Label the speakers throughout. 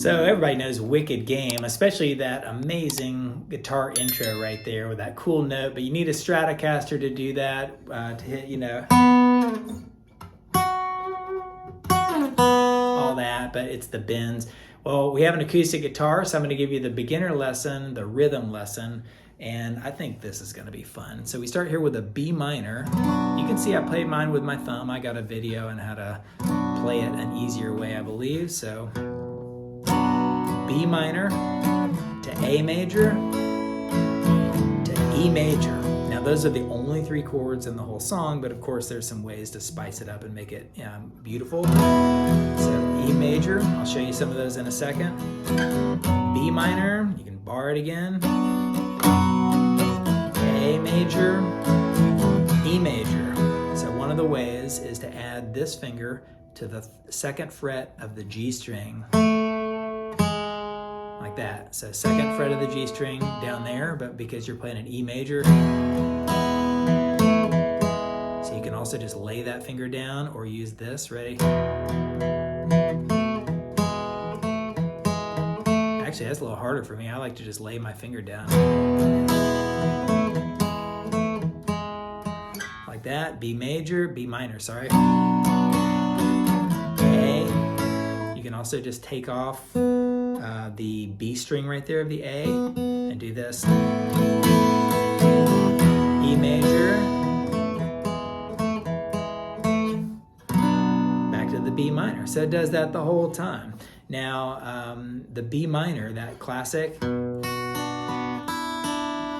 Speaker 1: So everybody knows Wicked Game, especially that amazing guitar intro right there with that cool note, but you need a Stratocaster to do that, to hit, you know, all that, but it's the bends. Well, we have an acoustic guitar, so I'm going to give you the beginner lesson, the rhythm lesson, and I think this is going to be fun. So we start here with a B minor. You can see I played mine with my thumb. I got a video on how to play it an easier way, I believe. So B minor to A major to E major. Now those are the only three chords in the whole song, but of course there's some ways to spice it up and make it beautiful. So E major, I'll show you some of those in a second. B minor, you can bar it again. A major, E major. So one of the ways is to add this finger to the second fret of the G string. Like that. So second fret of the G string down there, but because you're playing an E major. So you can also just lay that finger down or use this. Ready? Actually, that's a little harder for me. I like to just lay my finger down. Like that. B major, B minor, sorry. A. You can also just take off the B string right there of the A and do this. E major. Back to the B minor. So it does that the whole time. Now, the B minor, that classic,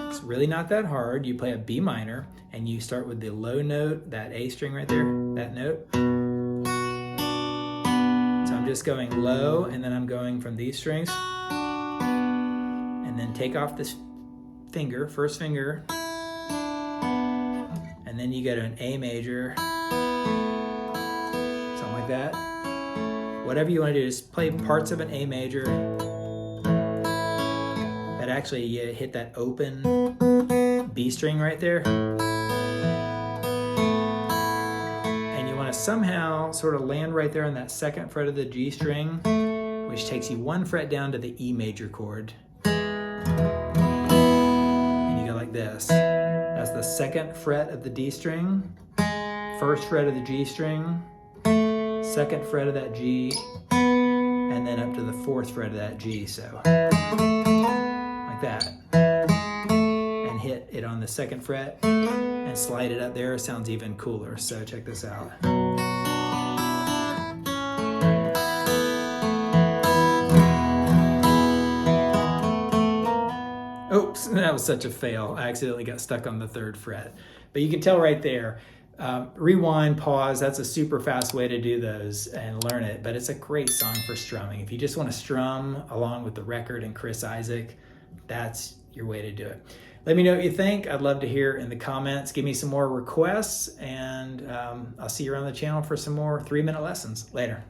Speaker 1: it's really not that hard. You play a B minor and you start with the low note, that A string right there, that note. I'm just going low, and then I'm going from these strings, and then take off this finger, first finger, and then you go to an A major, something like that. Whatever you want to do, just play parts of an A major, but actually you hit that open B string right there. Somehow sort of land right there on that second fret of the G string, which takes you one fret down to the E major chord. And you go like this. That's the second fret of the D string, first fret of the G string, second fret of that G, and then up to the fourth fret of that G. So like that. And hit it on the second fret and slide it up there. It sounds even cooler. So check this out. Oops, that was such a fail. I accidentally got stuck on the third fret. But you can tell right there, rewind, pause, that's a super fast way to do those and learn it. But it's a great song for strumming. If you just want to strum along with the record and Chris Isaak, that's your way to do it. Let me know what you think. I'd love to hear in the comments. Give me some more requests, and I'll see you around the channel for some more 3-minute lessons. Later.